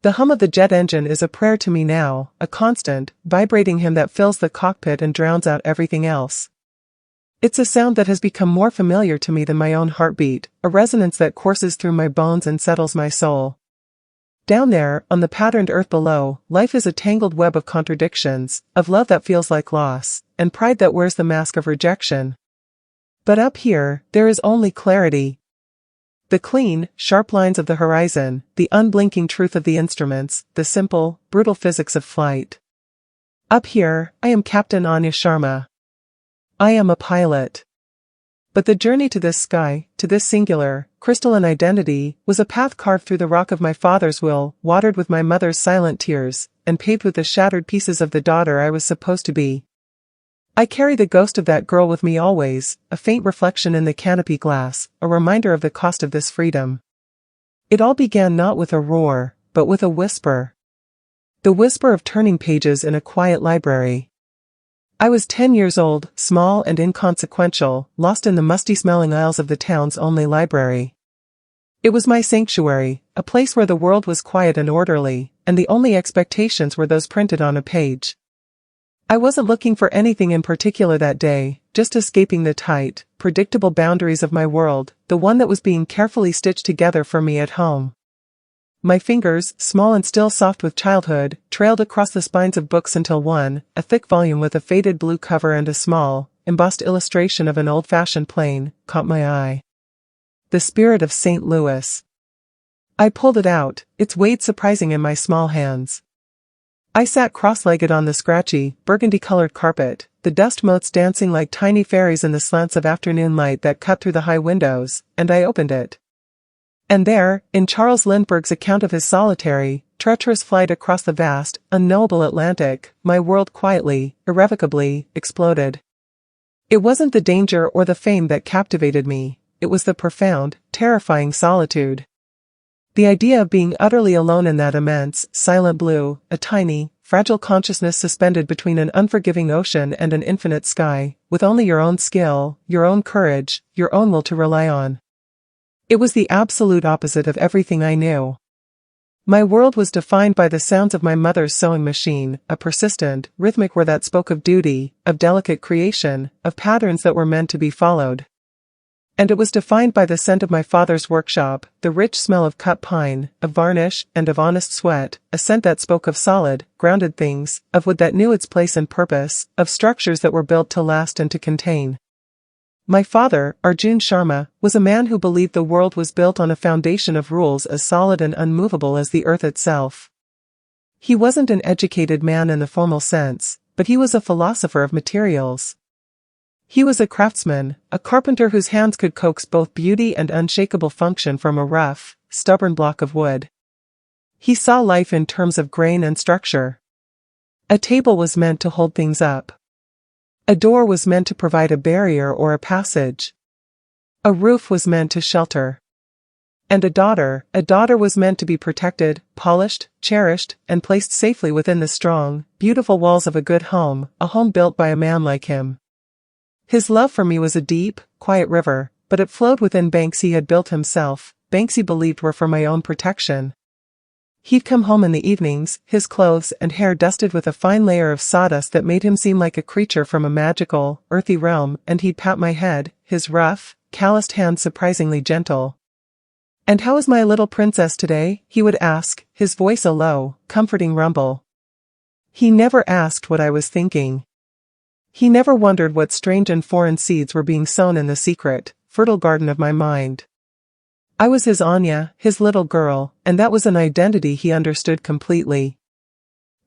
The hum of the jet engine is a prayer to me now, a constant, vibrating hymn that fills the cockpit and drowns out everything else. It's a sound that has become more familiar to me than my own heartbeat, a resonance that courses through my bones and settles my soul. Down there, on the patterned earth below, life is a tangled web of contradictions, of love that feels like loss, and pride that wears the mask of rejection. But up here, there is only clarity. The clean, sharp lines of the horizon, the unblinking truth of the instruments, the simple, brutal physics of flight. Up here, I am Captain Anya Sharma. I am a pilot. But the journey to this sky, to this singular, crystalline identity, was a path carved through the rock of my father's will, watered with my mother's silent tears, and paved with the shattered pieces of the daughter I was supposed to be. I carry the ghost of that girl with me always, a faint reflection in the canopy glass, a reminder of the cost of this freedom. It all began not with a roar, but with a whisper. The whisper of turning pages in a quiet library. I was 10 years old, small and inconsequential, lost in the musty-smelling aisles of the town's only library. It was my sanctuary, a place where the world was quiet and orderly, and the only expectations were those printed on a page. I wasn't looking for anything in particular that day, just escaping the tight, predictable boundaries of my world, the one that was being carefully stitched together for me at home. My fingers, small and still soft with childhood, trailed across the spines of books until one, a thick volume with a faded blue cover and a small, embossed illustration of an old-fashioned plane, caught my eye. The Spirit of St. Louis. I pulled it out, its weight surprising in my small hands. I sat cross-legged on the scratchy, burgundy-colored carpet, the dust motes dancing like tiny fairies in the slants of afternoon light that cut through the high windows, and I opened it. And there, in Charles Lindbergh's account of his solitary, treacherous flight across the vast, unknowable Atlantic, my world quietly, irrevocably, exploded. It wasn't the danger or the fame that captivated me, it was the profound, terrifying solitude. The idea of being utterly alone in that immense, silent blue, a tiny, fragile consciousness suspended between an unforgiving ocean and an infinite sky, with only your own skill, your own courage, your own will to rely on. It was the absolute opposite of everything I knew. My world was defined by the sounds of my mother's sewing machine, a persistent, rhythmic whir that spoke of duty, of delicate creation, of patterns that were meant to be followed. And it was defined by the scent of my father's workshop, the rich smell of cut pine, of varnish, and of honest sweat, a scent that spoke of solid, grounded things, of wood that knew its place and purpose, of structures that were built to last and to contain. My father, Arjun Sharma, was a man who believed the world was built on a foundation of rules as solid and unmovable as the earth itself. He wasn't an educated man in the formal sense, but he was a philosopher of materials. He was a craftsman, a carpenter whose hands could coax both beauty and unshakable function from a rough, stubborn block of wood. He saw life in terms of grain and structure. A table was meant to hold things up. A door was meant to provide a barrier or a passage. A roof was meant to shelter. And a daughter was meant to be protected, polished, cherished, and placed safely within the strong, beautiful walls of a good home, a home built by a man like him. His love for me was a deep, quiet river, but it flowed within banks he had built himself, banks he believed were for my own protection. He'd come home in the evenings, his clothes and hair dusted with a fine layer of sawdust that made him seem like a creature from a magical, earthy realm, and he'd pat my head, his rough, calloused hand surprisingly gentle. "And how is my little princess today?" he would ask, his voice a low, comforting rumble. He never asked what I was thinking. He never wondered what strange and foreign seeds were being sown in the secret, fertile garden of my mind. I was his Anya, his little girl, and that was an identity he understood completely.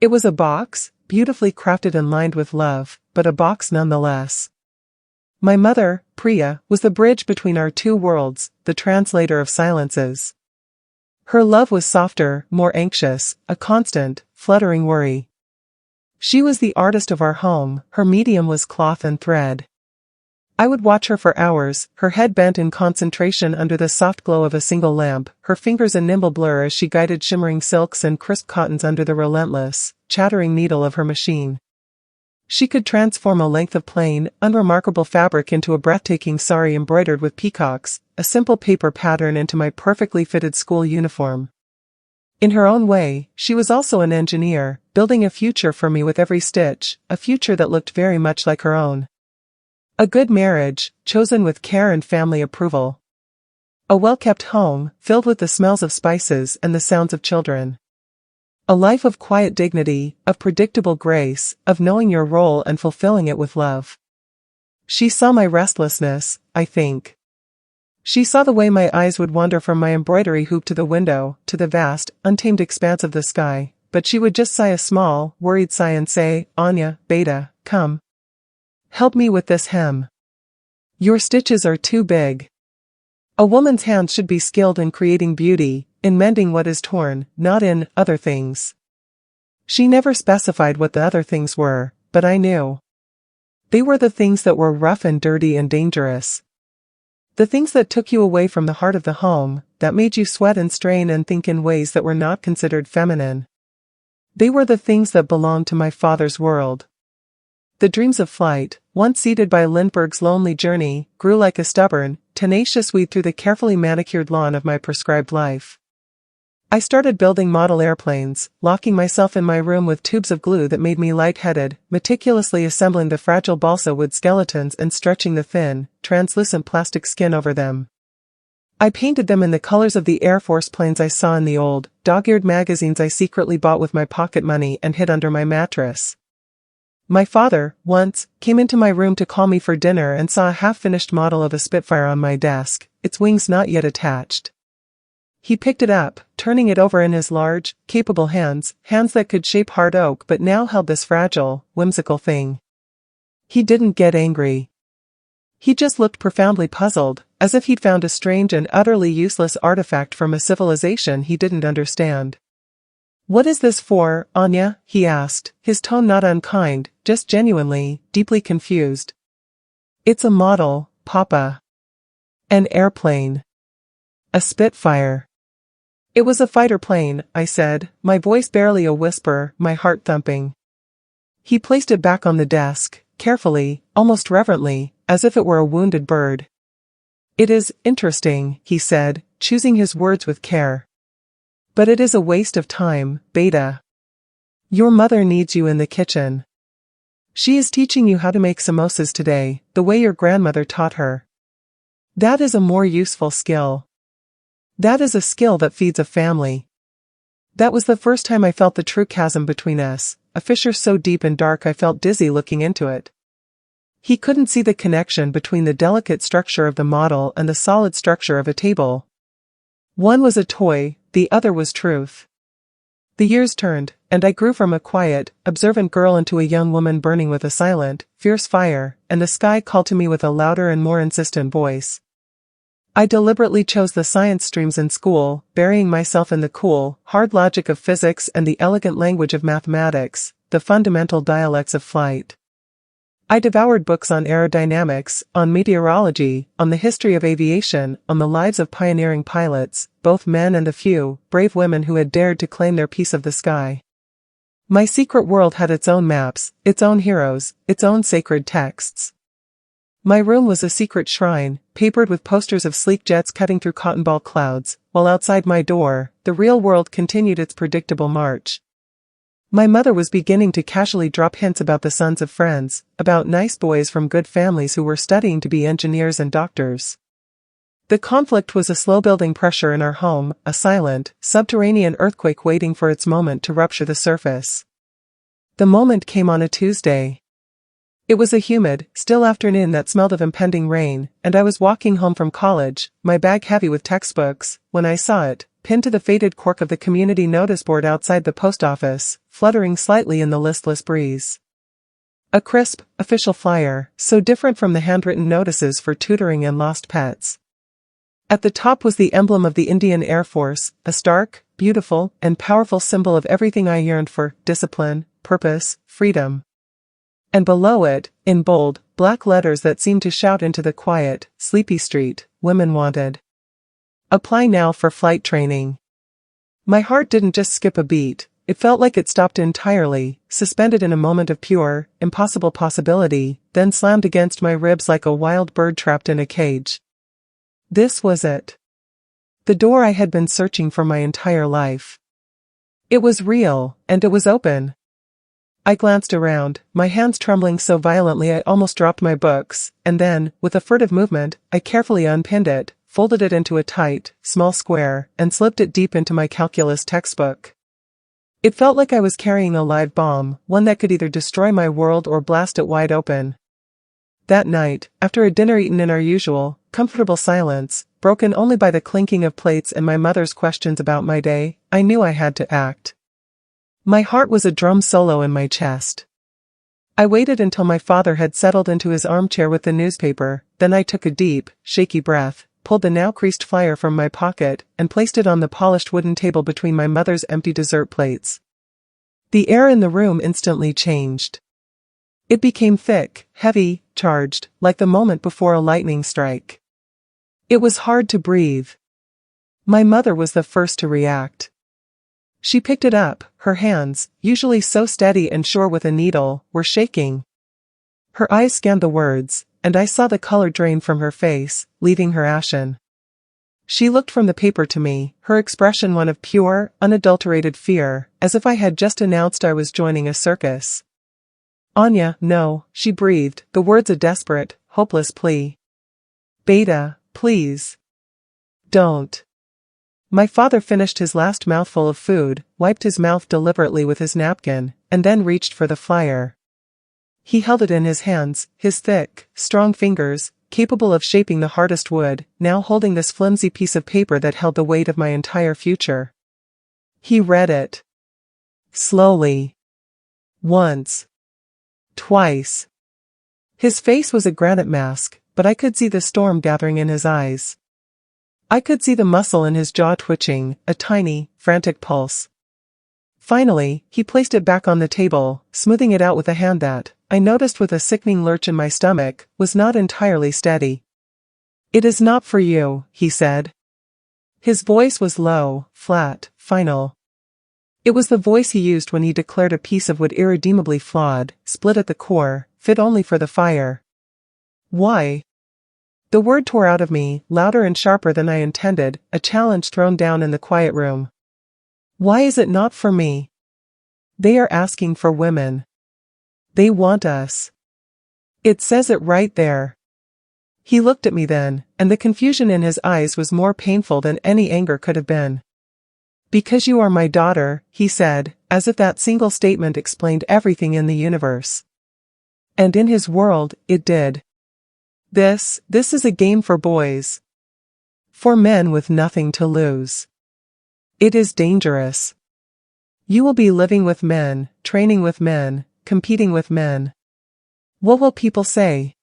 It was a box, beautifully crafted and lined with love, but a box nonetheless. My mother, Priya, was the bridge between our two worlds, the translator of silences. Her love was softer, more anxious, a constant, fluttering worry. She was the artist of our home, her medium was cloth and thread. I would watch her for hours, her head bent in concentration under the soft glow of a single lamp, her fingers a nimble blur as she guided shimmering silks and crisp cottons under the relentless, chattering needle of her machine. She could transform a length of plain, unremarkable fabric into a breathtaking sari embroidered with peacocks, a simple paper pattern into my perfectly fitted school uniform. In her own way, she was also an engineer, building a future for me with every stitch, a future that looked very much like her own. A good marriage, chosen with care and family approval. A well-kept home, filled with the smells of spices and the sounds of children. A life of quiet dignity, of predictable grace, of knowing your role and fulfilling it with love. She saw my restlessness, I think. She saw the way my eyes would wander from my embroidery hoop to the window, to the vast, untamed expanse of the sky, but she would just sigh a small, worried sigh and say, "Anya, Beta, come. Help me with this hem. Your stitches are too big." A woman's hands should be skilled in creating beauty, in mending what is torn, not in other things. She never specified what the other things were, but I knew. They were the things that were rough and dirty and dangerous. The things that took you away from the heart of the home, that made you sweat and strain and think in ways that were not considered feminine. They were the things that belonged to my father's world. The dreams of flight, once seated by Lindbergh's lonely journey, grew like a stubborn, tenacious weed through the carefully manicured lawn of my prescribed life. I started building model airplanes, locking myself in my room with tubes of glue that made me lightheaded, meticulously assembling the fragile balsa wood skeletons and stretching the thin, translucent plastic skin over them. I painted them in the colors of the Air Force planes I saw in the old, dog-eared magazines I secretly bought with my pocket money and hid under my mattress. My father, once, came into my room to call me for dinner and saw a half-finished model of a Spitfire on my desk, its wings not yet attached. He picked it up, turning it over in his large, capable hands that could shape hard oak but now held this fragile, whimsical thing. He didn't get angry. He just looked profoundly puzzled, as if he'd found a strange and utterly useless artifact from a civilization he didn't understand. "What is this for, Anya?" he asked, his tone not unkind, just genuinely, deeply confused. "It's a model, Papa. An airplane. A Spitfire." "It was a fighter plane," I said, my voice barely a whisper, my heart thumping. He placed it back on the desk, carefully, almost reverently, as if it were a wounded bird. "It is interesting," he said, choosing his words with care. "But it is a waste of time, Beta. Your mother needs you in the kitchen. She is teaching you how to make samosas today, the way your grandmother taught her. That is a more useful skill. That is a skill that feeds a family." That was the first time I felt the true chasm between us, a fissure so deep and dark I felt dizzy looking into it. He couldn't see the connection between the delicate structure of the model and the solid structure of a table. One was a toy, the other was truth. The years turned, and I grew from a quiet, observant girl into a young woman burning with a silent, fierce fire, and the sky called to me with a louder and more insistent voice. I deliberately chose the science streams in school, burying myself in the cool, hard logic of physics and the elegant language of mathematics, the fundamental dialects of flight. I devoured books on aerodynamics, on meteorology, on the history of aviation, on the lives of pioneering pilots, both men and the few, brave women who had dared to claim their piece of the sky. My secret world had its own maps, its own heroes, its own sacred texts. My room was a secret shrine, papered with posters of sleek jets cutting through cotton ball clouds, while outside my door, the real world continued its predictable march. My mother was beginning to casually drop hints about the sons of friends, about nice boys from good families who were studying to be engineers and doctors. The conflict was a slow-building pressure in our home, a silent, subterranean earthquake waiting for its moment to rupture the surface. The moment came on a Tuesday. It was a humid, still afternoon that smelled of impending rain, and I was walking home from college, my bag heavy with textbooks, when I saw it, pinned to the faded cork of the community notice board outside the post office, fluttering slightly in the listless breeze. A crisp, official flyer, so different from the handwritten notices for tutoring and lost pets. At the top was the emblem of the Indian Air Force, a stark, beautiful, and powerful symbol of everything I yearned for: discipline, purpose, freedom. And below it, in bold, black letters that seemed to shout into the quiet, sleepy street, "Women wanted. Apply now for flight training." My heart didn't just skip a beat, it felt like it stopped entirely, suspended in a moment of pure, impossible possibility, then slammed against my ribs like a wild bird trapped in a cage. This was it. The door I had been searching for my entire life. It was real, and it was open. I glanced around, my hands trembling so violently I almost dropped my books, and then, with a furtive movement, I carefully unpinned it, folded it into a tight, small square, and slipped it deep into my calculus textbook. It felt like I was carrying a live bomb, one that could either destroy my world or blast it wide open. That night, after a dinner eaten in our usual, comfortable silence, broken only by the clinking of plates and my mother's questions about my day, I knew I had to act. My heart was a drum solo in my chest. I waited until my father had settled into his armchair with the newspaper, then I took a deep, shaky breath, pulled the now creased flyer from my pocket, and placed it on the polished wooden table between my mother's empty dessert plates. The air in the room instantly changed. It became thick, heavy, charged, like the moment before a lightning strike. It was hard to breathe. My mother was the first to react. She picked it up, her hands, usually so steady and sure with a needle, were shaking. Her eyes scanned the words, and I saw the color drain from her face, leaving her ashen. She looked from the paper to me, her expression one of pure, unadulterated fear, as if I had just announced I was joining a circus. "Anya, no," she breathed, the words a desperate, hopeless plea. "Beta, please. Don't." My father finished his last mouthful of food, wiped his mouth deliberately with his napkin, and then reached for the flyer. He held it in his hands, his thick, strong fingers, capable of shaping the hardest wood, now holding this flimsy piece of paper that held the weight of my entire future. He read it. Slowly. Once. Twice. His face was a granite mask, but I could see the storm gathering in his eyes. I could see the muscle in his jaw twitching, a tiny, frantic pulse. Finally, he placed it back on the table, smoothing it out with a hand that, I noticed with a sickening lurch in my stomach, was not entirely steady. "It is not for you," he said. His voice was low, flat, final. It was the voice he used when he declared a piece of wood irredeemably flawed, split at the core, fit only for the fire. "Why?" The word tore out of me, louder and sharper than I intended, a challenge thrown down in the quiet room. "Why is it not for me? They are asking for women. They want us. It says it right there." He looked at me then, and the confusion in his eyes was more painful than any anger could have been. "Because you are my daughter," he said, as if that single statement explained everything in the universe. And in his world, it did. This is a game for boys. For men with nothing to lose. It is dangerous. You will be living with men, training with men, competing with men. What will people say?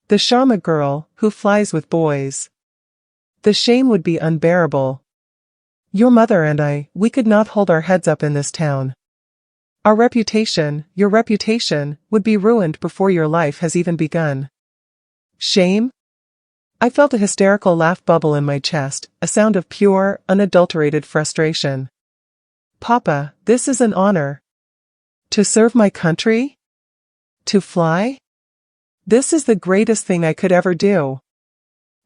The Sharma girl, who flies with boys. The shame would be unbearable. Your mother and I, we could not hold our heads up in this town. Our reputation, your reputation, would be ruined before your life has even begun. Shame? I felt a hysterical laugh bubble in my chest, a sound of pure, unadulterated frustration. "Papa, this is an honor. To serve my country? To fly? This is the greatest thing I could ever do.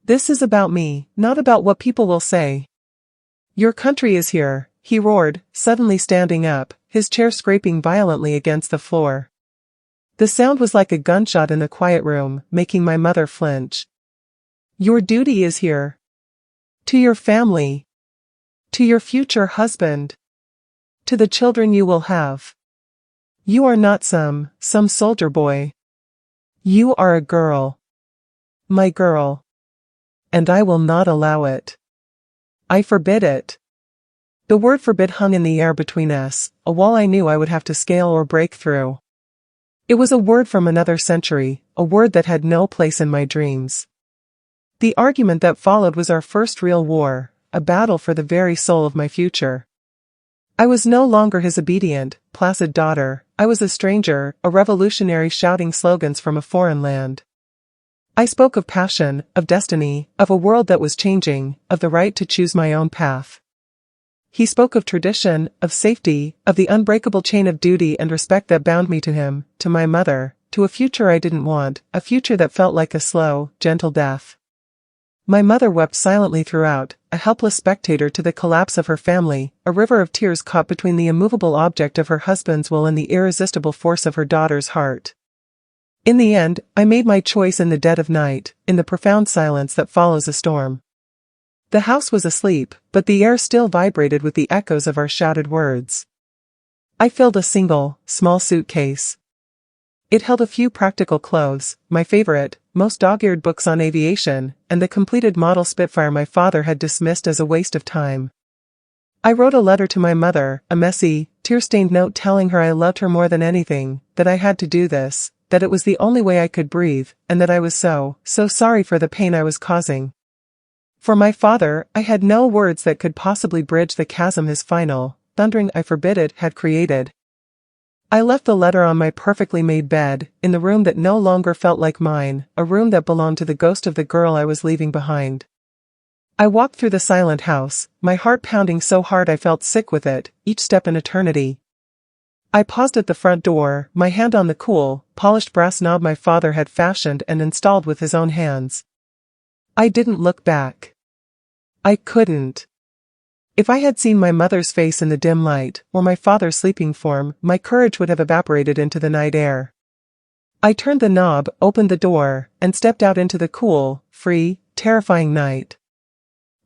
This is about me, not about what people will say. Your country is here," he roared, suddenly standing up, his chair scraping violently against the floor. The sound was like a gunshot in the quiet room, making my mother flinch. "Your duty is here. To your family. To your future husband. To the children you will have. You are not some soldier boy. You are a girl. My girl. And I will not allow it. I forbid it." The word forbid hung in the air between us, a wall I knew I would have to scale or break through. It was a word from another century, a word that had no place in my dreams. The argument that followed was our first real war, a battle for the very soul of my future. I was no longer his obedient, placid daughter, I was a stranger, a revolutionary shouting slogans from a foreign land. I spoke of passion, of destiny, of a world that was changing, of the right to choose my own path. He spoke of tradition, of safety, of the unbreakable chain of duty and respect that bound me to him, to my mother, to a future I didn't want, a future that felt like a slow, gentle death. My mother wept silently throughout, a helpless spectator to the collapse of her family, a river of tears caught between the immovable object of her husband's will and the irresistible force of her daughter's heart. In the end, I made my choice in the dead of night, in the profound silence that follows a storm. The house was asleep, but the air still vibrated with the echoes of our shouted words. I filled a single, small suitcase. It held a few practical clothes, my favorite, most dog-eared books on aviation, and the completed model Spitfire my father had dismissed as a waste of time. I wrote a letter to my mother, a messy, tear-stained note telling her I loved her more than anything, that I had to do this, that it was the only way I could breathe, and that I was so sorry for the pain I was causing. For my father, I had no words that could possibly bridge the chasm his final, thundering I forbid it, had created. I left the letter on my perfectly made bed, in the room that no longer felt like mine, a room that belonged to the ghost of the girl I was leaving behind. I walked through the silent house, my heart pounding so hard I felt sick with it, each step an eternity. I paused at the front door, my hand on the cool, polished brass knob my father had fashioned and installed with his own hands. I didn't look back. I couldn't. If I had seen my mother's face in the dim light, or my father's sleeping form, my courage would have evaporated into the night air. I turned the knob, opened the door, and stepped out into the cool, free, terrifying night.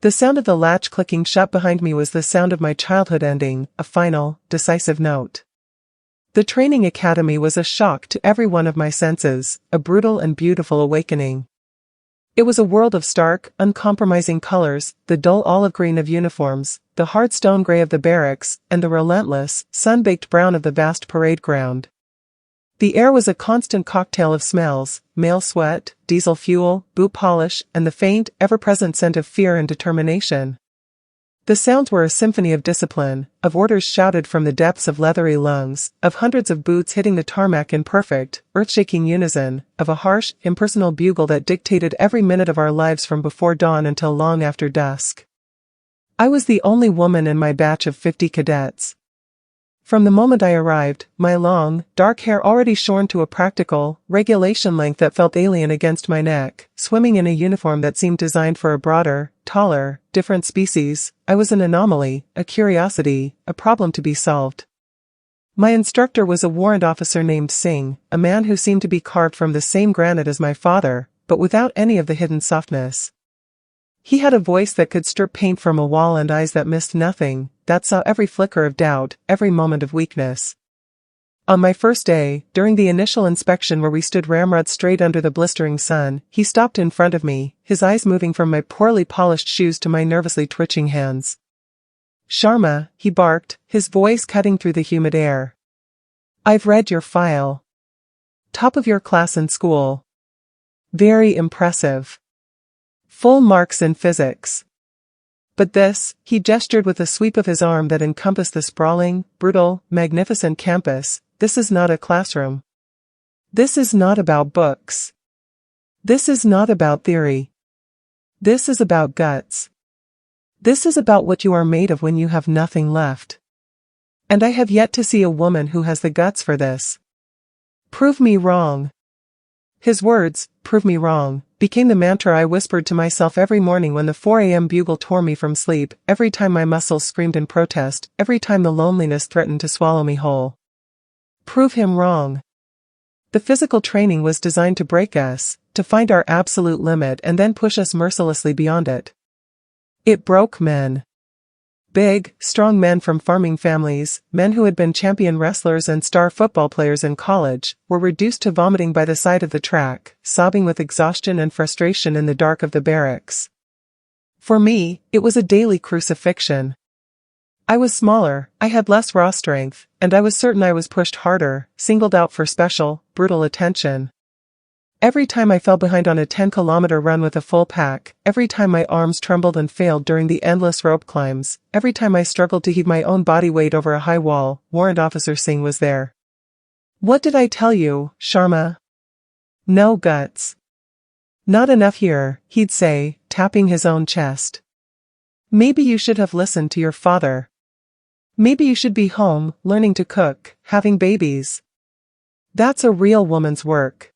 The sound of the latch clicking shut behind me was the sound of my childhood ending, a final, decisive note. The training academy was a shock to every one of my senses, a brutal and beautiful awakening. It was a world of stark, uncompromising colors, the dull olive green of uniforms, the hard stone gray of the barracks, and the relentless, sun-baked brown of the vast parade ground. The air was a constant cocktail of smells, male sweat, diesel fuel, boot polish, and the faint, ever-present scent of fear and determination. The sounds were a symphony of discipline, of orders shouted from the depths of leathery lungs, of hundreds of boots hitting the tarmac in perfect, earth-shaking unison, of a harsh, impersonal bugle that dictated every minute of our lives from before dawn until long after dusk. I was the only woman in my batch of 50 cadets. From the moment I arrived, my long, dark hair already shorn to a practical, regulation length that felt alien against my neck, swimming in a uniform that seemed designed for a broader, taller, different species, I was an anomaly, a curiosity, a problem to be solved. My instructor was a warrant officer named Singh, a man who seemed to be carved from the same granite as my father, but without any of the hidden softness. He had a voice that could strip paint from a wall and eyes that missed nothing, that saw every flicker of doubt, every moment of weakness. On my first day, during the initial inspection where we stood ramrod straight under the blistering sun, he stopped in front of me, his eyes moving from my poorly polished shoes to my nervously twitching hands. "Sharma," he barked, his voice cutting through the humid air. "I've read your file. Top of your class in school. Very impressive. Full marks in physics. But this," he gestured with a sweep of his arm that encompassed the sprawling, brutal, magnificent campus, "this is not a classroom. This is not about books. This is not about theory. This is about guts. This is about what you are made of when you have nothing left. And I have yet to see a woman who has the guts for this. Prove me wrong." His words, "prove me wrong," became the mantra I whispered to myself every morning when the 4 a.m. bugle tore me from sleep, every time my muscles screamed in protest, every time the loneliness threatened to swallow me whole. Prove him wrong. The physical training was designed to break us, to find our absolute limit and then push us mercilessly beyond it. It broke men. Big, strong men from farming families, men who had been champion wrestlers and star football players in college, were reduced to vomiting by the side of the track, sobbing with exhaustion and frustration in the dark of the barracks. For me, it was a daily crucifixion. I was smaller, I had less raw strength, and I was certain I was pushed harder, singled out for special, brutal attention. Every time I fell behind on a 10-kilometer run with a full pack, every time my arms trembled and failed during the endless rope climbs, every time I struggled to heave my own body weight over a high wall, Warrant Officer Singh was there. "What did I tell you, Sharma? No guts. Not enough here," he'd say, tapping his own chest. "Maybe you should have listened to your father. Maybe you should be home, learning to cook, having babies. That's a real woman's work.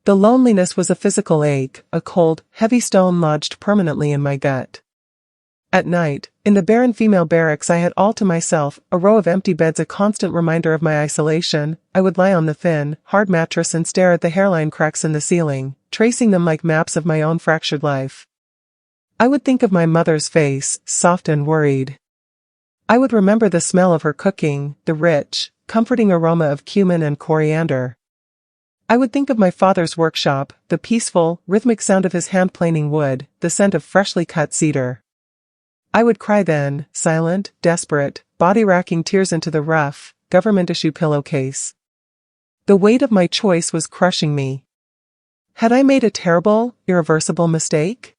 The loneliness was a physical ache, a cold, heavy stone lodged permanently in my gut. At night, in the barren female barracks I had all to myself, a row of empty beds a constant reminder of my isolation, I would lie on the thin, hard mattress and stare at the hairline cracks in the ceiling, tracing them like maps of my own fractured life. I would think of my mother's face, soft and worried. I would remember the smell of her cooking, the rich, comforting aroma of cumin and coriander. I would think of my father's workshop, the peaceful, rhythmic sound of his hand planing wood, the scent of freshly cut cedar. I would cry then, silent, desperate, body-racking tears into the rough, government-issue pillowcase. The weight of my choice was crushing me. Had I made a terrible, irreversible mistake?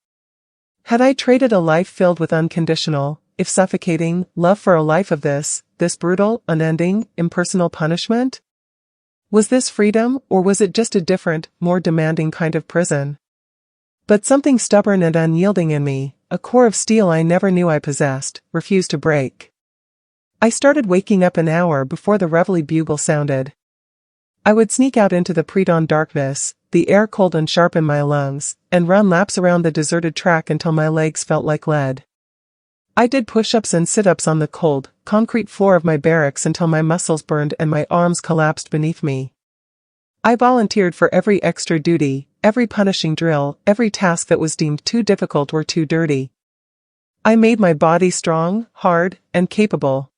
Had I traded a life filled with unconditional, if suffocating, love for a life of this brutal, unending, impersonal punishment? Was this freedom, or was it just a different, more demanding kind of prison? But something stubborn and unyielding in me, a core of steel I never knew I possessed, refused to break. I started waking up an hour before the reveille bugle sounded. I would sneak out into the pre-dawn darkness, the air cold and sharp in my lungs, and run laps around the deserted track until my legs felt like lead. I did push-ups and sit-ups on the cold, concrete floor of my barracks until my muscles burned and my arms collapsed beneath me. I volunteered for every extra duty, every punishing drill, every task that was deemed too difficult or too dirty. I made my body strong, hard, and capable.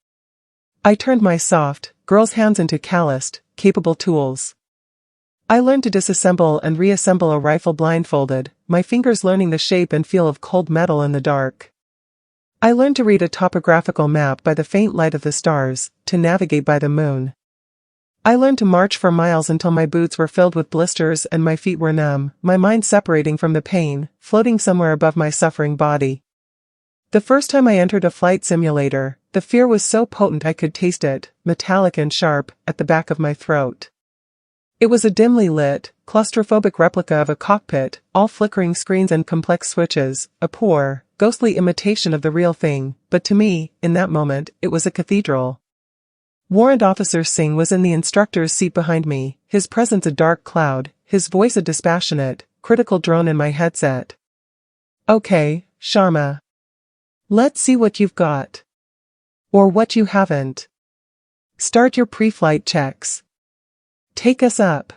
I turned my soft, girl's hands into calloused, capable tools. I learned to disassemble and reassemble a rifle blindfolded, my fingers learning the shape and feel of cold metal in the dark. I learned to read a topographical map by the faint light of the stars, to navigate by the moon. I learned to march for miles until my boots were filled with blisters and my feet were numb, my mind separating from the pain, floating somewhere above my suffering body. The first time I entered a flight simulator, the fear was so potent I could taste it, metallic and sharp, at the back of my throat. It was a dimly lit, claustrophobic replica of a cockpit, all flickering screens and complex switches, a poor, ghostly imitation of the real thing, but to me, in that moment, it was a cathedral. Warrant Officer Singh was in the instructor's seat behind me, his presence a dark cloud, his voice a dispassionate, critical drone in my headset. Okay, Sharma. Let's see what you've got. Or what you haven't. Start your pre-flight checks. Take us up.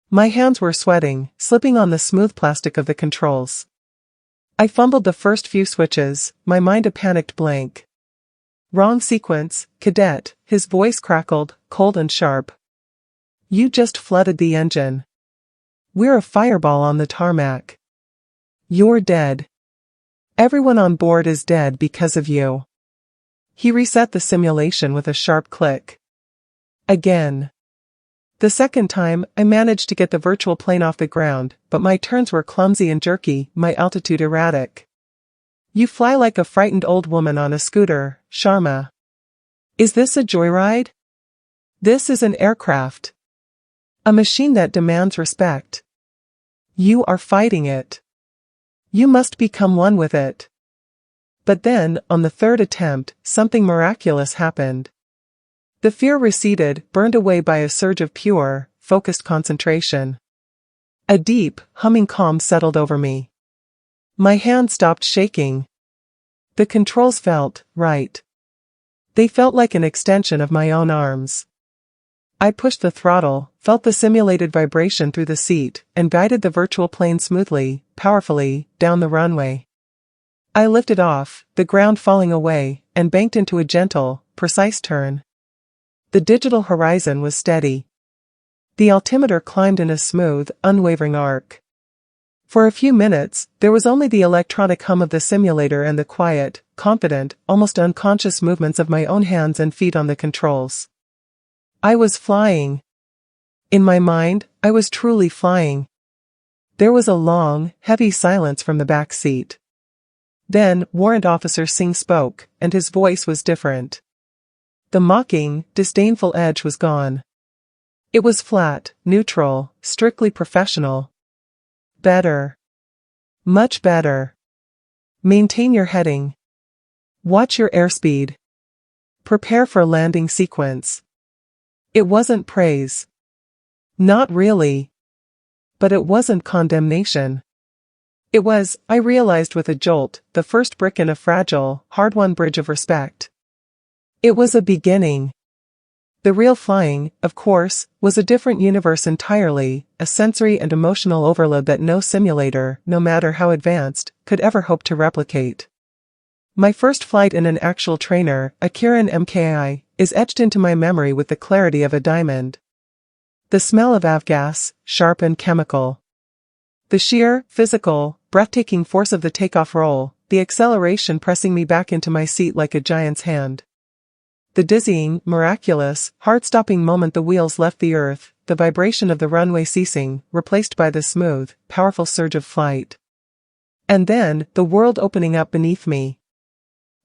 My hands were sweating, slipping on the smooth plastic of the controls. I fumbled the first few switches, my mind a panicked blank. Wrong sequence, cadet, his voice crackled, cold and sharp. You just flooded the engine. We're a fireball on the tarmac. You're dead. Everyone on board is dead because of you. He reset the simulation with a sharp click. Again. The second time, I managed to get the virtual plane off the ground, but my turns were clumsy and jerky, my altitude erratic. You fly like a frightened old woman on a scooter, Sharma. Is this a joyride? This is an aircraft. A machine that demands respect. You are fighting it. You must become one with it. But then, on the third attempt, something miraculous happened. The fear receded, burned away by a surge of pure, focused concentration. A deep, humming calm settled over me. My hand stopped shaking. The controls felt right. They felt like an extension of my own arms. I pushed the throttle, felt the simulated vibration through the seat, and guided the virtual plane smoothly, powerfully, down the runway. I lifted off, the ground falling away, and banked into a gentle, precise turn. The digital horizon was steady. The altimeter climbed in a smooth, unwavering arc. For a few minutes, there was only the electronic hum of the simulator and the quiet, confident, almost unconscious movements of my own hands and feet on the controls. I was flying. In my mind, I was truly flying. There was a long, heavy silence from the back seat. Then, Warrant Officer Singh spoke, and his voice was different. The mocking, disdainful edge was gone. It was flat, neutral, strictly professional. Better. Much better. Maintain your heading. Watch your airspeed. Prepare for landing sequence. It wasn't praise. Not really. But it wasn't condemnation. It was, I realized with a jolt, the first brick in a fragile, hard-won bridge of respect. It was a beginning. The real flying, of course, was a different universe entirely, a sensory and emotional overload that no simulator, no matter how advanced, could ever hope to replicate. My first flight in an actual trainer, a Kirin MKI, is etched into my memory with the clarity of a diamond. The smell of avgas, sharp and chemical. The sheer, physical, breathtaking force of the takeoff roll, the acceleration pressing me back into my seat like a giant's hand. The dizzying, miraculous, heart-stopping moment the wheels left the earth, the vibration of the runway ceasing, replaced by the smooth, powerful surge of flight. And then, the world opening up beneath me.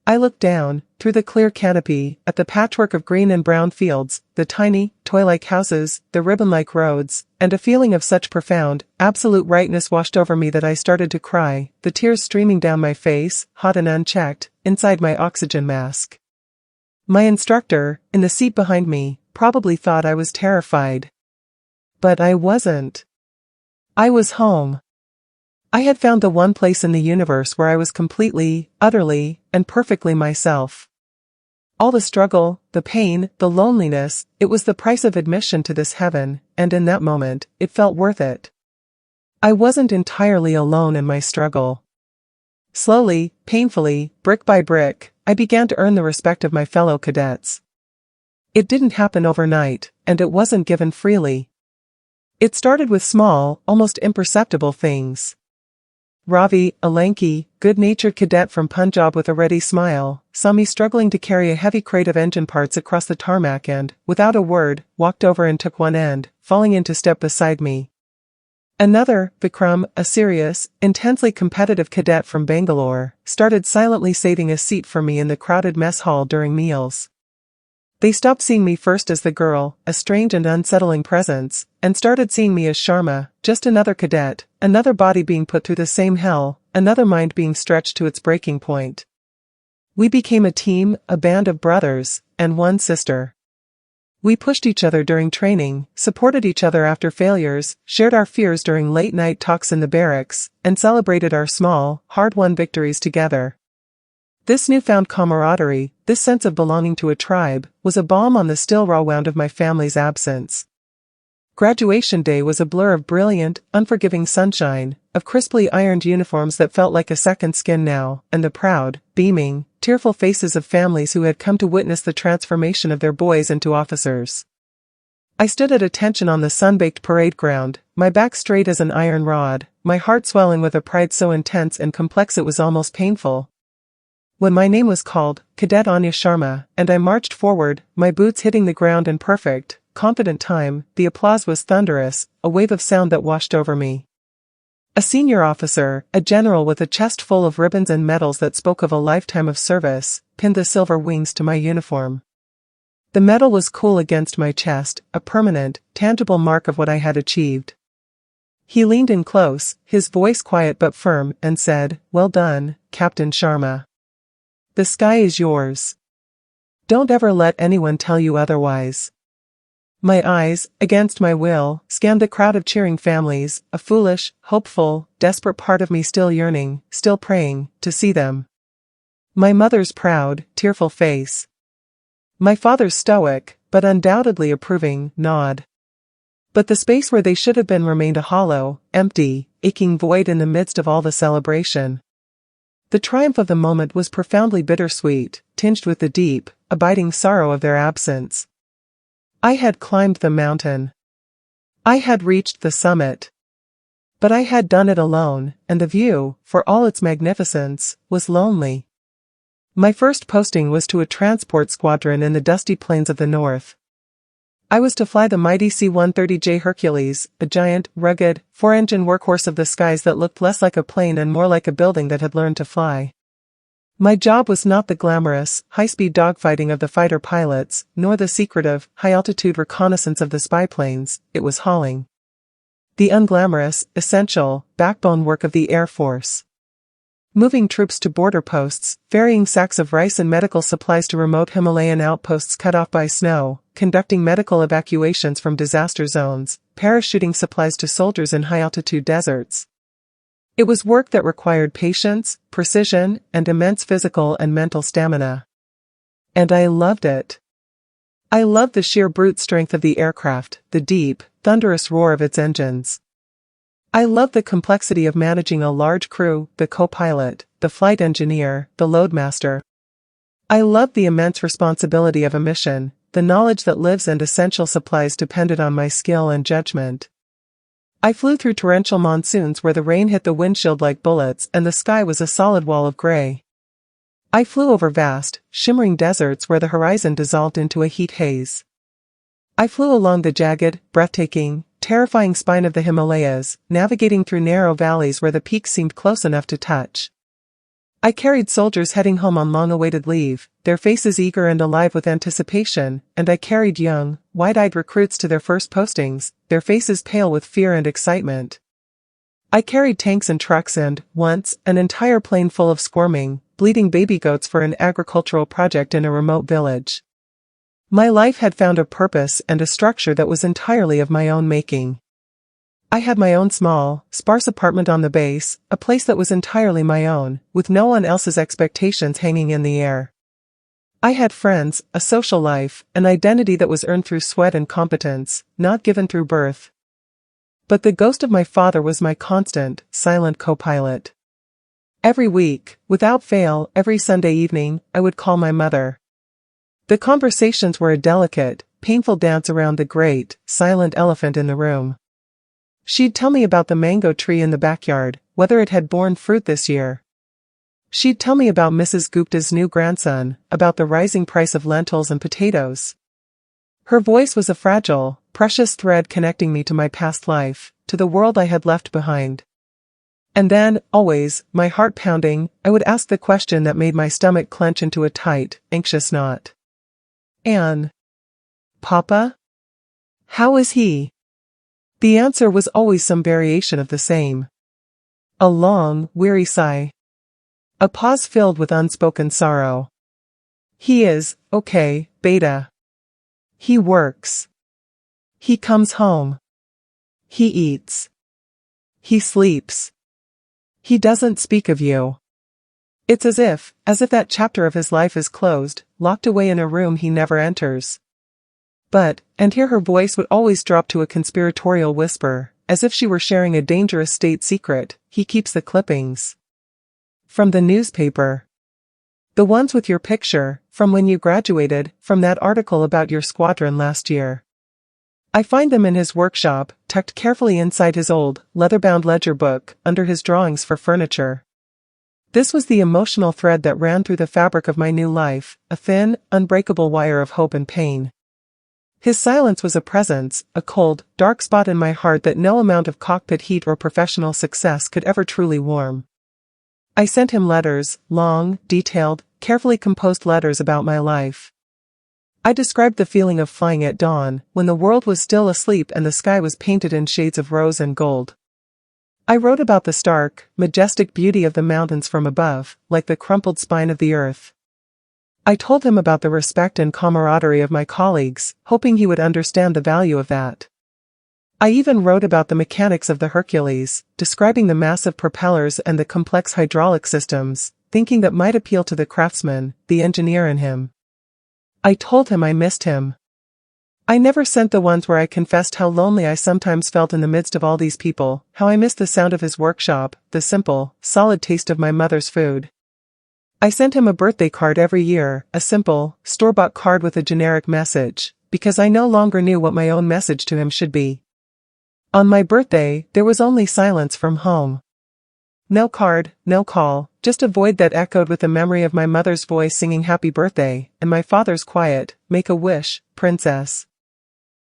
I looked down, through the clear canopy, at the patchwork of green and brown fields, the tiny, toy-like houses, the ribbon-like roads, and a feeling of such profound, absolute rightness washed over me that I started to cry, the tears streaming down my face, hot and unchecked, inside my oxygen mask. My instructor, in the seat behind me, probably thought I was terrified. But I wasn't. I was home. I had found the one place in the universe where I was completely, utterly, and perfectly myself. All the struggle, the pain, the loneliness, it was the price of admission to this heaven, and in that moment, it felt worth it. I wasn't entirely alone in my struggle. Slowly, painfully, brick by brick, I began to earn the respect of my fellow cadets. It didn't happen overnight, and it wasn't given freely. It started with small, almost imperceptible things. Ravi, a lanky, good-natured cadet from Punjab with a ready smile, saw me struggling to carry a heavy crate of engine parts across the tarmac and, without a word, walked over and took one end, falling into step beside me. Another, Vikram, a serious, intensely competitive cadet from Bangalore, started silently saving a seat for me in the crowded mess hall during meals. They stopped seeing me first as the girl, a strange and unsettling presence, and started seeing me as Sharma, just another cadet, another body being put through the same hell, another mind being stretched to its breaking point. We became a team, a band of brothers, and one sister. We pushed each other during training, supported each other after failures, shared our fears during late-night talks in the barracks, and celebrated our small, hard-won victories together. This newfound camaraderie, this sense of belonging to a tribe, was a balm on the still raw wound of my family's absence. Graduation day was a blur of brilliant, unforgiving sunshine, of crisply ironed uniforms that felt like a second skin now, and the proud, beaming, tearful faces of families who had come to witness the transformation of their boys into officers. I stood at attention on the sun-baked parade ground, my back straight as an iron rod, my heart swelling with a pride so intense and complex it was almost painful. When my name was called, Cadet Anya Sharma, and I marched forward, my boots hitting the ground in perfect, confident time, the applause was thunderous, a wave of sound that washed over me. A senior officer, a general with a chest full of ribbons and medals that spoke of a lifetime of service, pinned the silver wings to my uniform. The medal was cool against my chest, a permanent, tangible mark of what I had achieved. He leaned in close, his voice quiet but firm, and said, "Well done, Captain Sharma. The sky is yours. Don't ever let anyone tell you otherwise." My eyes, against my will, scanned the crowd of cheering families, a foolish, hopeful, desperate part of me still yearning, still praying, to see them. My mother's proud, tearful face. My father's stoic, but undoubtedly approving, nod. But the space where they should have been remained a hollow, empty, aching void in the midst of all the celebration. The triumph of the moment was profoundly bittersweet, tinged with the deep, abiding sorrow of their absence. I had climbed the mountain. I had reached the summit. But I had done it alone, and the view, for all its magnificence, was lonely. My first posting was to a transport squadron in the dusty plains of the north. I was to fly the mighty C-130J Hercules, a giant, rugged, four-engine workhorse of the skies that looked less like a plane and more like a building that had learned to fly. My job was not the glamorous, high-speed dogfighting of the fighter pilots, nor the secretive, high-altitude reconnaissance of the spy planes, it was hauling. The unglamorous, essential, backbone work of the Air Force. moving troops to border posts, ferrying sacks of rice and medical supplies to remote Himalayan outposts cut off by snow, conducting medical evacuations from disaster zones, parachuting supplies to soldiers in high-altitude deserts. It was work that required patience, precision, and immense physical and mental stamina. And I loved it. I loved the sheer brute strength of the aircraft, the deep, thunderous roar of its engines. I loved the complexity of managing a large crew, the co-pilot, the flight engineer, the loadmaster. I loved the immense responsibility of a mission, the knowledge that lives and essential supplies depended on my skill and judgment. I flew through torrential monsoons where the rain hit the windshield like bullets and the sky was a solid wall of gray. I flew over vast, shimmering deserts where the horizon dissolved into a heat haze. I flew along the jagged, breathtaking, terrifying spine of the Himalayas, navigating through narrow valleys where the peaks seemed close enough to touch. I carried soldiers heading home on long-awaited leave, their faces eager and alive with anticipation, and I carried young, wide-eyed recruits to their first postings, their faces pale with fear and excitement. I carried tanks and trucks and, once, an entire plane full of squirming, bleeding baby goats for an agricultural project in a remote village. My life had found a purpose and a structure that was entirely of my own making. I had my own small, sparse apartment on the base, a place that was entirely my own, with no one else's expectations hanging in the air. I had friends, a social life, an identity that was earned through sweat and competence, not given through birth. But the ghost of my father was my constant, silent co-pilot. Every week, without fail, every Sunday evening, I would call my mother. The conversations were a delicate, painful dance around the great, silent elephant in the room. She'd tell me about the mango tree in the backyard, whether it had borne fruit this year. She'd tell me about Mrs. Gupta's new grandson, about the rising price of lentils and potatoes. Her voice was a fragile, precious thread connecting me to my past life, to the world I had left behind. And then, always, my heart pounding, I would ask the question that made my stomach clench into a tight, anxious knot. Anne. Papa? How is he? The answer was always some variation of the same. A long, weary sigh. A pause filled with unspoken sorrow. He is, okay, Beta. He works. He comes home. He eats. He sleeps. He doesn't speak of you. It's as if that chapter of his life is closed, locked away in a room he never enters. But, and here her voice would always drop to a conspiratorial whisper, as if she were sharing a dangerous state secret, he keeps the clippings. From the newspaper. The ones with your picture, from when you graduated, from that article about your squadron last year. I find them in his workshop, tucked carefully inside his old, leather-bound ledger book, under his drawings for furniture. This was the emotional thread that ran through the fabric of my new life, a thin, unbreakable wire of hope and pain. His silence was a presence, a cold, dark spot in my heart that no amount of cockpit heat or professional success could ever truly warm. I sent him letters, long, detailed, carefully composed letters about my life. I described the feeling of flying at dawn, when the world was still asleep and the sky was painted in shades of rose and gold. I wrote about the stark, majestic beauty of the mountains from above, like the crumpled spine of the earth. I told him about the respect and camaraderie of my colleagues, hoping he would understand the value of that. I even wrote about the mechanics of the Hercules, describing the massive propellers and the complex hydraulic systems, thinking that might appeal to the craftsman, the engineer in him. I told him I missed him. I never sent the ones where I confessed how lonely I sometimes felt in the midst of all these people, how I missed the sound of his workshop, the simple, solid taste of my mother's food. I sent him a birthday card every year, a simple, store-bought card with a generic message, because I no longer knew what my own message to him should be. On my birthday, there was only silence from home. No card, no call, just a void that echoed with the memory of my mother's voice singing happy birthday, and my father's quiet, make a wish, princess.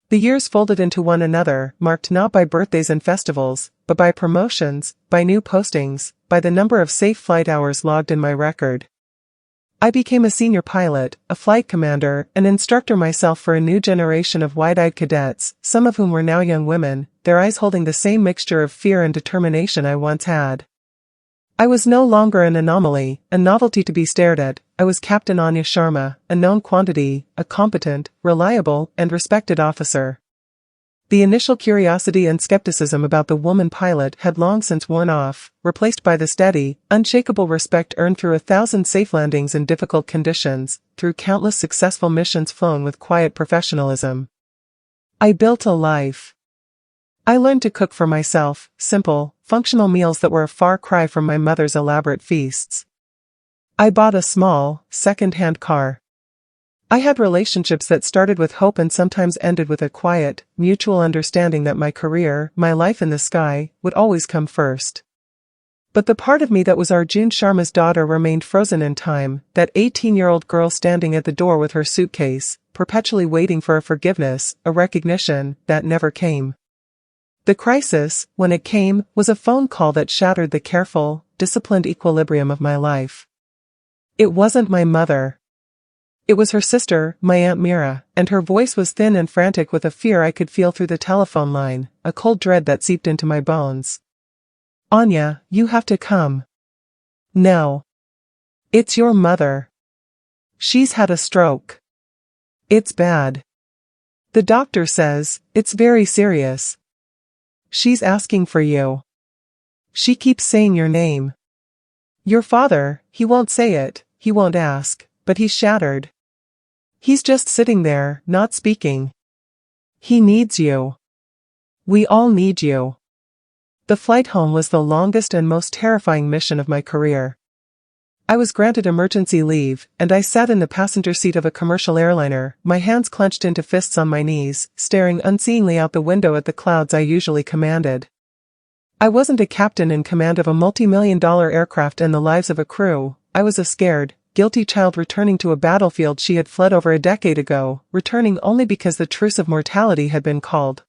The years folded into one another, marked not by birthdays and festivals, but by promotions, by new postings, by the number of safe flight hours logged in my record. I became a senior pilot, a flight commander, an instructor myself for a new generation of wide-eyed cadets, some of whom were now young women, their eyes holding the same mixture of fear and determination I once had. I was no longer an anomaly, a novelty to be stared at. I was Captain Anya Sharma, a known quantity, a competent, reliable, and respected officer. The initial curiosity and skepticism about the woman pilot had long since worn off, replaced by the steady, unshakable respect earned through 1,000 safe landings in difficult conditions, through countless successful missions flown with quiet professionalism. I built a life. I learned to cook for myself, simple, functional meals that were a far cry from my mother's elaborate feasts. I bought a small, second-hand car. I had relationships that started with hope and sometimes ended with a quiet, mutual understanding that my career, my life in the sky, would always come first. But the part of me that was Arjun Sharma's daughter remained frozen in time, that 18-year-old girl standing at the door with her suitcase, perpetually waiting for a forgiveness, a recognition, that never came. The crisis, when it came, was a phone call that shattered the careful, disciplined equilibrium of my life. It wasn't my mother. It was her sister, my Aunt Mira, and her voice was thin and frantic with a fear I could feel through the telephone line, a cold dread that seeped into my bones. "Anya, you have to come." "No. It's your mother. She's had a stroke. It's bad. The doctor says, it's very serious. She's asking for you. She keeps saying your name. Your father, he won't say it, he won't ask, but he's shattered. He's just sitting there, not speaking. He needs you. We all need you." The flight home was the longest and most terrifying mission of my career. I was granted emergency leave, and I sat in the passenger seat of a commercial airliner, my hands clenched into fists on my knees, staring unseeingly out the window at the clouds I usually commanded. I wasn't a captain in command of a multi-million-dollar aircraft and the lives of a crew. I was a scared, guilty child returning to a battlefield she had fled over a decade ago, returning only because the truce of mortality had been called.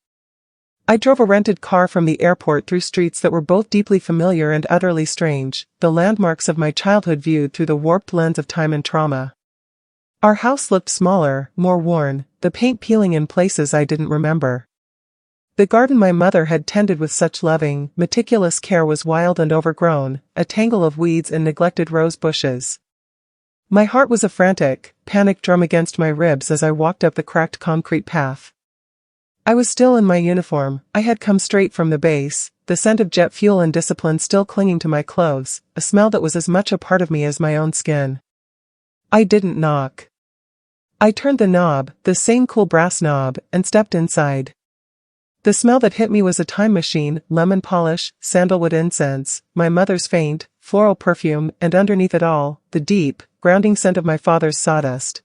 I drove a rented car from the airport through streets that were both deeply familiar and utterly strange, the landmarks of my childhood viewed through the warped lens of time and trauma. Our house looked smaller, more worn, the paint peeling in places I didn't remember. The garden my mother had tended with such loving, meticulous care was wild and overgrown, a tangle of weeds and neglected rose bushes. My heart was a frantic, panic drum against my ribs as I walked up the cracked concrete path. I was still in my uniform. I had come straight from the base, the scent of jet fuel and discipline still clinging to my clothes, a smell that was as much a part of me as my own skin. I didn't knock. I turned the knob, the same cool brass knob, and stepped inside. The smell that hit me was a time machine, lemon polish, sandalwood incense, my mother's faint, floral perfume, and underneath it all, the deep, grounding scent of my father's sawdust.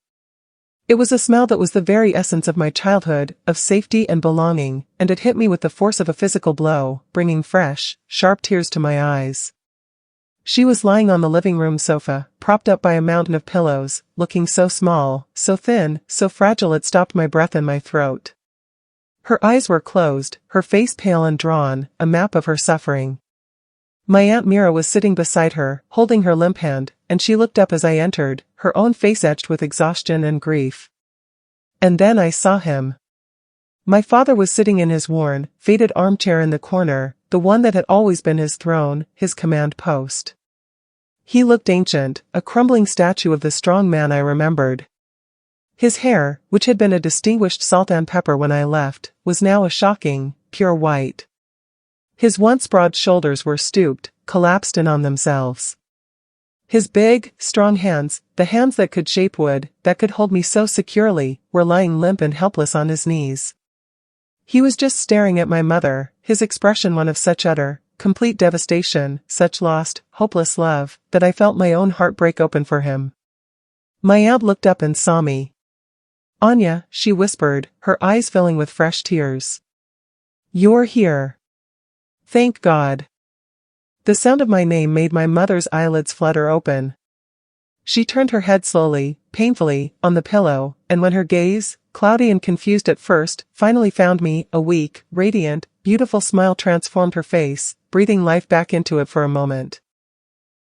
It was a smell that was the very essence of my childhood, of safety and belonging, and it hit me with the force of a physical blow, bringing fresh, sharp tears to my eyes. She was lying on the living room sofa, propped up by a mountain of pillows, looking so small, so thin, so fragile it stopped my breath in my throat. Her eyes were closed, her face pale and drawn, a map of her suffering. My Aunt Mira was sitting beside her, holding her limp hand, and she looked up as I entered, her own face etched with exhaustion and grief. And then I saw him. My father was sitting in his worn, faded armchair in the corner, the one that had always been his throne, his command post. He looked ancient, a crumbling statue of the strong man I remembered. His hair, which had been a distinguished salt and pepper when I left, was now a shocking, pure white. His once broad shoulders were stooped, collapsed in on themselves. His big, strong hands, the hands that could shape wood, that could hold me so securely, were lying limp and helpless on his knees. He was just staring at my mother, his expression one of such utter, complete devastation, such lost, hopeless love, that I felt my own heart break open for him. My aunt looked up and saw me. "Anya," she whispered, her eyes filling with fresh tears. "You're here. Thank God." The sound of my name made my mother's eyelids flutter open. She turned her head slowly, painfully, on the pillow, and when her gaze, cloudy and confused at first, finally found me, a weak, radiant, beautiful smile transformed her face, breathing life back into it for a moment.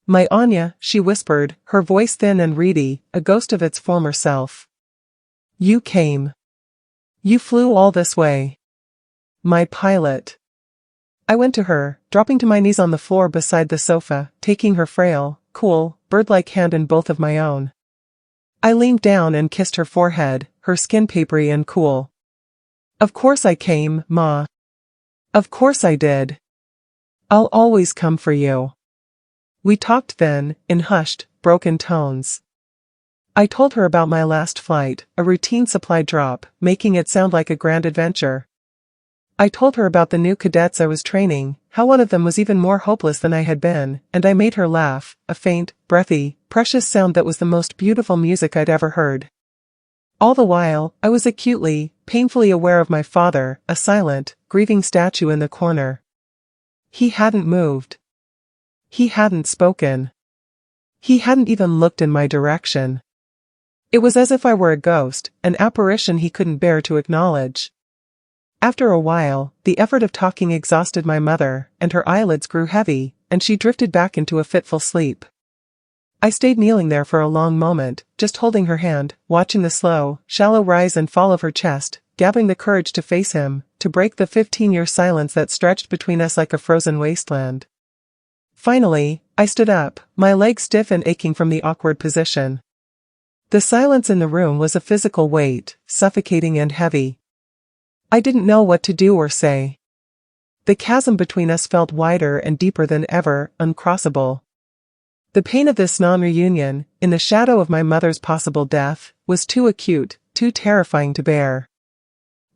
"My Anya," she whispered, her voice thin and reedy, a ghost of its former self. "You came. You flew all this way. My pilot." I went to her, dropping to my knees on the floor beside the sofa, taking her frail, cool, bird-like hand in both of my own. I leaned down and kissed her forehead, her skin papery and cool. Of course I came, Ma. Of course I did. I'll always come for you. We talked then, in hushed, broken tones. I told her about my last flight, a routine supply drop, making it sound like a grand adventure. I told her about the new cadets I was training, how one of them was even more hopeless than I had been, and I made her laugh, a faint, breathy, precious sound that was the most beautiful music I'd ever heard. All the while, I was acutely, painfully aware of my father, a silent, grieving statue in the corner. He hadn't moved. He hadn't spoken. He hadn't even looked in my direction. It was as if I were a ghost, an apparition he couldn't bear to acknowledge. After a while, the effort of talking exhausted my mother, and her eyelids grew heavy, and she drifted back into a fitful sleep. I stayed kneeling there for a long moment, just holding her hand, watching the slow, shallow rise and fall of her chest, gathering the courage to face him, to break the 15-year silence that stretched between us like a frozen wasteland. Finally, I stood up, my legs stiff and aching from the awkward position. The silence in the room was a physical weight, suffocating and heavy. I didn't know what to do or say. The chasm between us felt wider and deeper than ever, uncrossable. The pain of this non-reunion, in the shadow of my mother's possible death, was too acute, too terrifying to bear.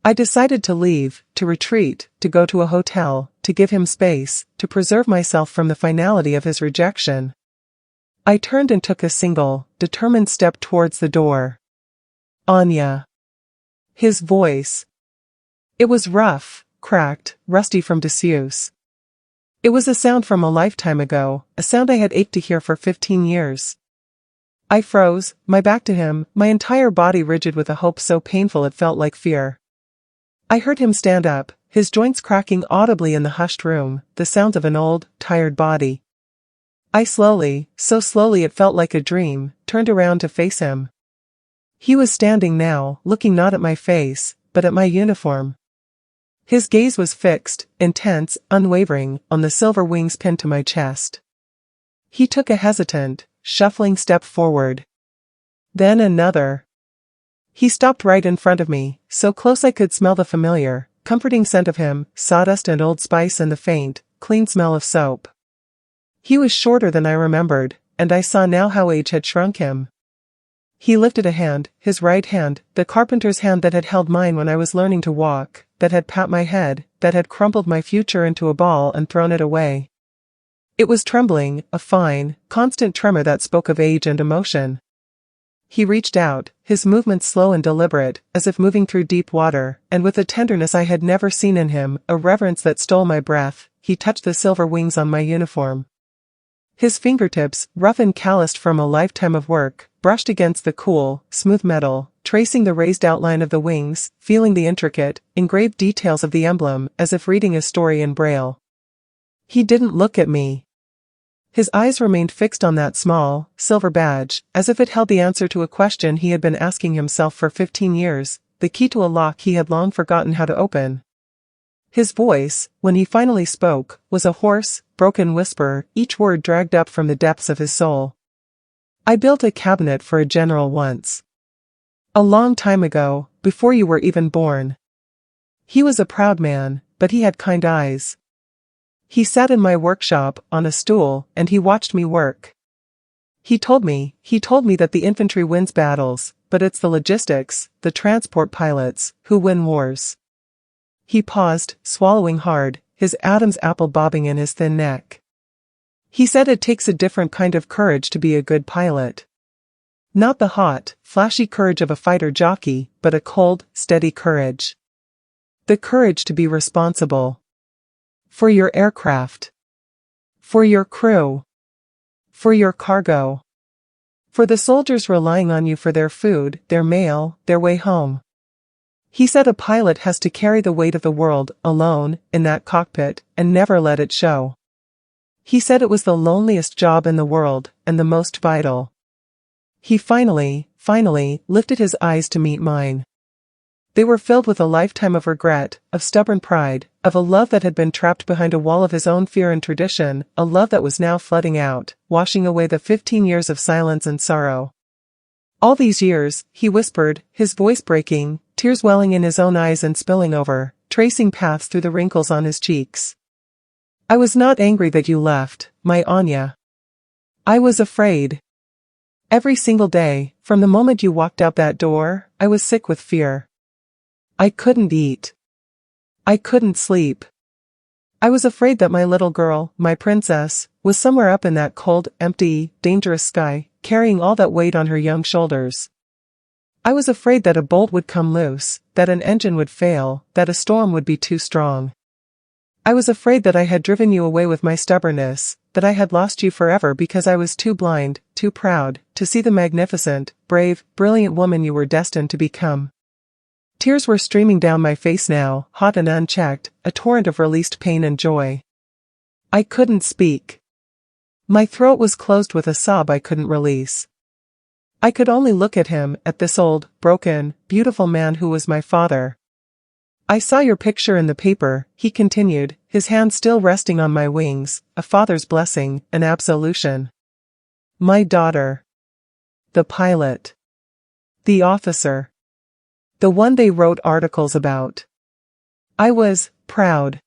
I decided to leave, to retreat, to go to a hotel, to give him space, to preserve myself from the finality of his rejection. I turned and took a single, determined step towards the door. Anya. His voice. It was rough, cracked, rusty from disuse. It was a sound from a lifetime ago, a sound I had ached to hear for 15 years. I froze, my back to him, my entire body rigid with a hope so painful it felt like fear. I heard him stand up, his joints cracking audibly in the hushed room, the sounds of an old, tired body. I slowly, so slowly it felt like a dream, turned around to face him. He was standing now, looking not at my face, but at my uniform. His gaze was fixed, intense, unwavering, on the silver wings pinned to my chest. He took a hesitant, shuffling step forward. Then another. He stopped right in front of me, so close I could smell the familiar, comforting scent of him, sawdust and Old Spice and the faint, clean smell of soap. He was shorter than I remembered, and I saw now how age had shrunk him. He lifted a hand, his right hand, the carpenter's hand that had held mine when I was learning to walk, that had pat my head, that had crumpled my future into a ball and thrown it away. It was trembling, a fine, constant tremor that spoke of age and emotion. He reached out, his movements slow and deliberate, as if moving through deep water, and with a tenderness I had never seen in him, a reverence that stole my breath, he touched the silver wings on my uniform. His fingertips, rough and calloused from a lifetime of work, brushed against the cool, smooth metal, tracing the raised outline of the wings, feeling the intricate, engraved details of the emblem, as if reading a story in braille. He didn't look at me. His eyes remained fixed on that small, silver badge, as if it held the answer to a question he had been asking himself for 15 years, the key to a lock he had long forgotten how to open. His voice, when he finally spoke, was a hoarse, broken whisper, each word dragged up from the depths of his soul. I built a cabinet for a general once. A long time ago, before you were even born. He was a proud man, but he had kind eyes. He sat in my workshop, on a stool, and he watched me work. He told me that the infantry wins battles, but it's the logistics, the transport pilots, who win wars. He paused, swallowing hard, his Adam's apple bobbing in his thin neck. He said it takes a different kind of courage to be a good pilot. Not the hot, flashy courage of a fighter jockey, but a cold, steady courage. The courage to be responsible. For your aircraft. For your crew. For your cargo. For the soldiers relying on you for their food, their mail, their way home. He said a pilot has to carry the weight of the world, alone, in that cockpit, and never let it show. He said it was the loneliest job in the world, and the most vital. He finally, lifted his eyes to meet mine. They were filled with a lifetime of regret, of stubborn pride, of a love that had been trapped behind a wall of his own fear and tradition, a love that was now flooding out, washing away the 15 years of silence and sorrow. All these years, he whispered, his voice breaking, tears welling in his own eyes and spilling over, tracing paths through the wrinkles on his cheeks. I was not angry that you left, my Anya. I was afraid. Every single day, from the moment you walked out that door, I was sick with fear. I couldn't eat. I couldn't sleep. I was afraid that my little girl, my princess, was somewhere up in that cold, empty, dangerous sky, carrying all that weight on her young shoulders. I was afraid that a bolt would come loose, that an engine would fail, that a storm would be too strong. I was afraid that I had driven you away with my stubbornness, that I had lost you forever because I was too blind, too proud, to see the magnificent, brave, brilliant woman you were destined to become. Tears were streaming down my face now, hot and unchecked, a torrent of released pain and joy. I couldn't speak. My throat was closed with a sob I couldn't release. I could only look at him, at this old, broken, beautiful man who was my father. I saw your picture in the paper, he continued, his hand still resting on my wings, a father's blessing, an absolution. My daughter. The pilot. The officer. The one they wrote articles about. I was proud.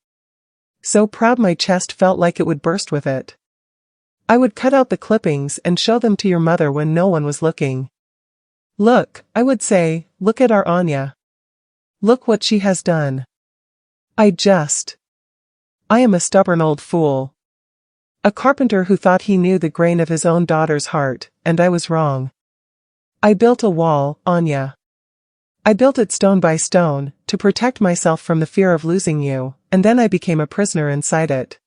So proud my chest felt like it would burst with it. I would cut out the clippings and show them to your mother when no one was looking. Look, I would say, look at our Anya. Look what she has done. I am a stubborn old fool. A carpenter who thought he knew the grain of his own daughter's heart, and I was wrong. I built a wall, Anya. I built it stone by stone, to protect myself from the fear of losing you, and then I became a prisoner inside it.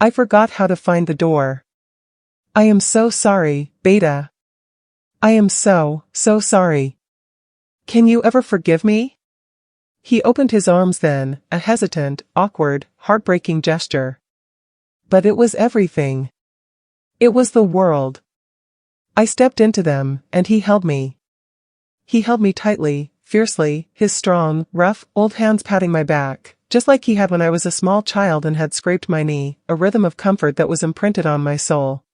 I forgot how to find the door. I am so sorry, Beta. I am so sorry. Can you ever forgive me? He opened his arms then, a hesitant, awkward, heartbreaking gesture. But it was everything. It was the world. I stepped into them, and he held me. He held me tightly, fiercely, his strong, rough, old hands patting my back, just like he had when I was a small child and had scraped my knee, a rhythm of comfort that was imprinted on my soul.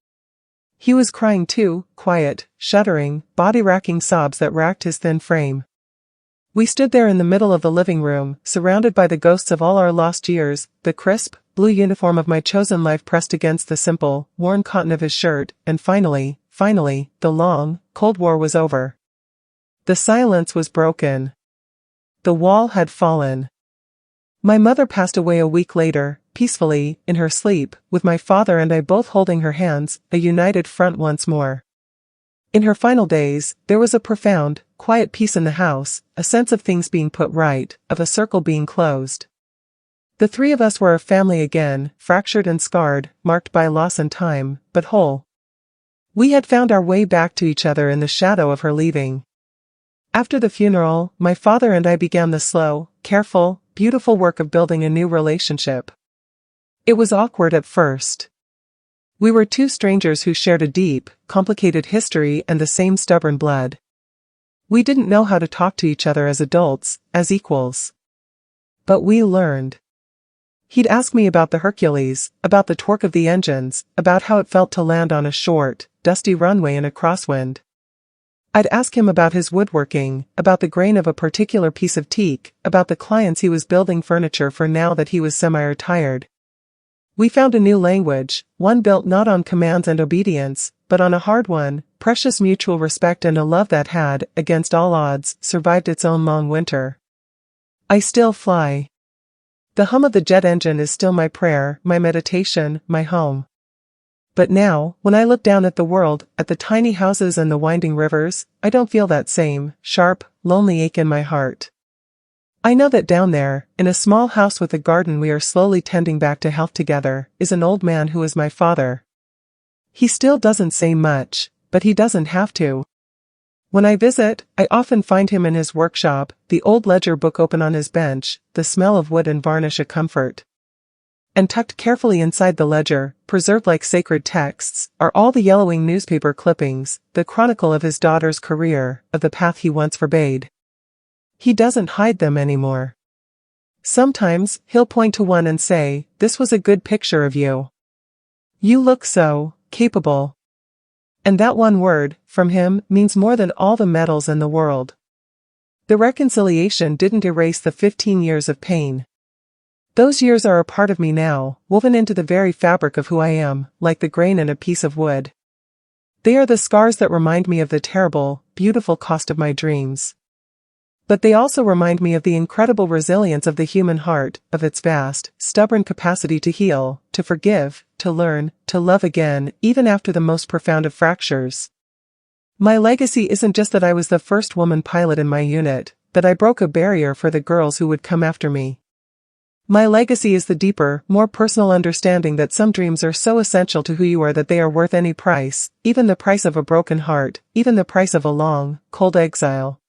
He was crying too, quiet, shuddering, body-racking sobs that racked his thin frame. We stood there in the middle of the living room, surrounded by the ghosts of all our lost years, the crisp, blue uniform of my chosen life pressed against the simple, worn cotton of his shirt, and finally, the long, cold war was over. The silence was broken. The wall had fallen. My mother passed away a week later, peacefully, in her sleep, with my father and I both holding her hands, a united front once more. In her final days, there was a profound, quiet peace in the house, a sense of things being put right, of a circle being closed. The three of us were a family again, fractured and scarred, marked by loss and time, but whole. We had found our way back to each other in the shadow of her leaving. After the funeral, my father and I began the slow, careful, beautiful work of building a new relationship. It was awkward at first. We were two strangers who shared a deep, complicated history and the same stubborn blood. We didn't know how to talk to each other as adults, as equals. But we learned. He'd ask me about the Hercules, about the torque of the engines, about how it felt to land on a short, dusty runway in a crosswind. I'd ask him about his woodworking, about the grain of a particular piece of teak, about the clients he was building furniture for now that he was semi-retired. We found a new language, one built not on commands and obedience, but on a hard one, precious mutual respect and a love that had, against all odds, survived its own long winter. I still fly. The hum of the jet engine is still my prayer, my meditation, my home. But now, when I look down at the world, at the tiny houses and the winding rivers, I don't feel that same, sharp, lonely ache in my heart. I know that down there, in a small house with a garden we are slowly tending back to health together, is an old man who is my father. He still doesn't say much, but he doesn't have to. When I visit, I often find him in his workshop, the old ledger book open on his bench, the smell of wood and varnish a comfort. And tucked carefully inside the ledger, preserved like sacred texts, are all the yellowing newspaper clippings, the chronicle of his daughter's career, of the path he once forbade. He doesn't hide them anymore. Sometimes, he'll point to one and say, "This was a good picture of you. You look so capable." And that one word, from him, means more than all the medals in the world. The reconciliation didn't erase the 15 years of pain. Those years are a part of me now, woven into the very fabric of who I am, like the grain in a piece of wood. They are the scars that remind me of the terrible, beautiful cost of my dreams. But they also remind me of the incredible resilience of the human heart, of its vast, stubborn capacity to heal, to forgive, to learn, to love again, even after the most profound of fractures. My legacy isn't just that I was the first woman pilot in my unit, that I broke a barrier for the girls who would come after me. My legacy is the deeper, more personal understanding that some dreams are so essential to who you are that they are worth any price, even the price of a broken heart, even the price of a long, cold exile.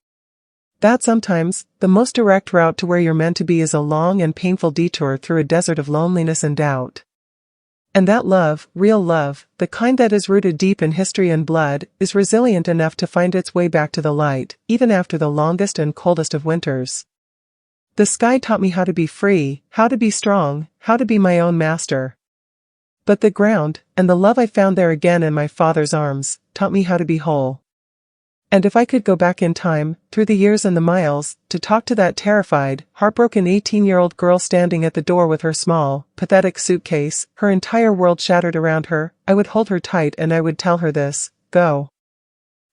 That sometimes, the most direct route to where you're meant to be is a long and painful detour through a desert of loneliness and doubt. And that love, real love, the kind that is rooted deep in history and blood, is resilient enough to find its way back to the light, even after the longest and coldest of winters. The sky taught me how to be free, how to be strong, how to be my own master. But the ground, and the love I found there again in my father's arms, taught me how to be whole. And if I could go back in time, through the years and the miles, to talk to that terrified, heartbroken 18-year-old girl standing at the door with her small, pathetic suitcase, her entire world shattered around her, I would hold her tight and I would tell her this: go.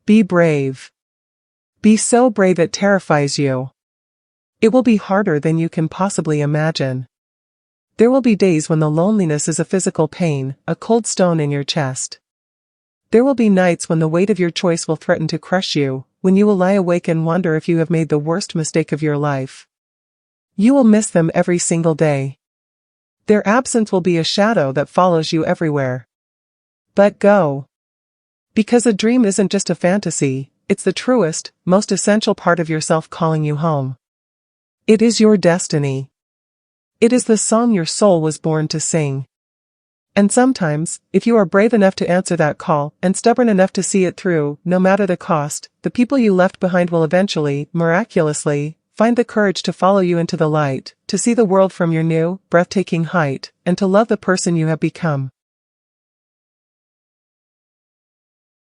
Be brave. Be so brave it terrifies you. It will be harder than you can possibly imagine. There will be days when the loneliness is a physical pain, a cold stone in your chest. There will be nights when the weight of your choice will threaten to crush you, when you will lie awake and wonder if you have made the worst mistake of your life. You will miss them every single day. Their absence will be a shadow that follows you everywhere. But go. Because a dream isn't just a fantasy, it's the truest, most essential part of yourself calling you home. It is your destiny. It is the song your soul was born to sing. And sometimes, if you are brave enough to answer that call, and stubborn enough to see it through, no matter the cost, the people you left behind will eventually, miraculously, find the courage to follow you into the light, to see the world from your new, breathtaking height, and to love the person you have become.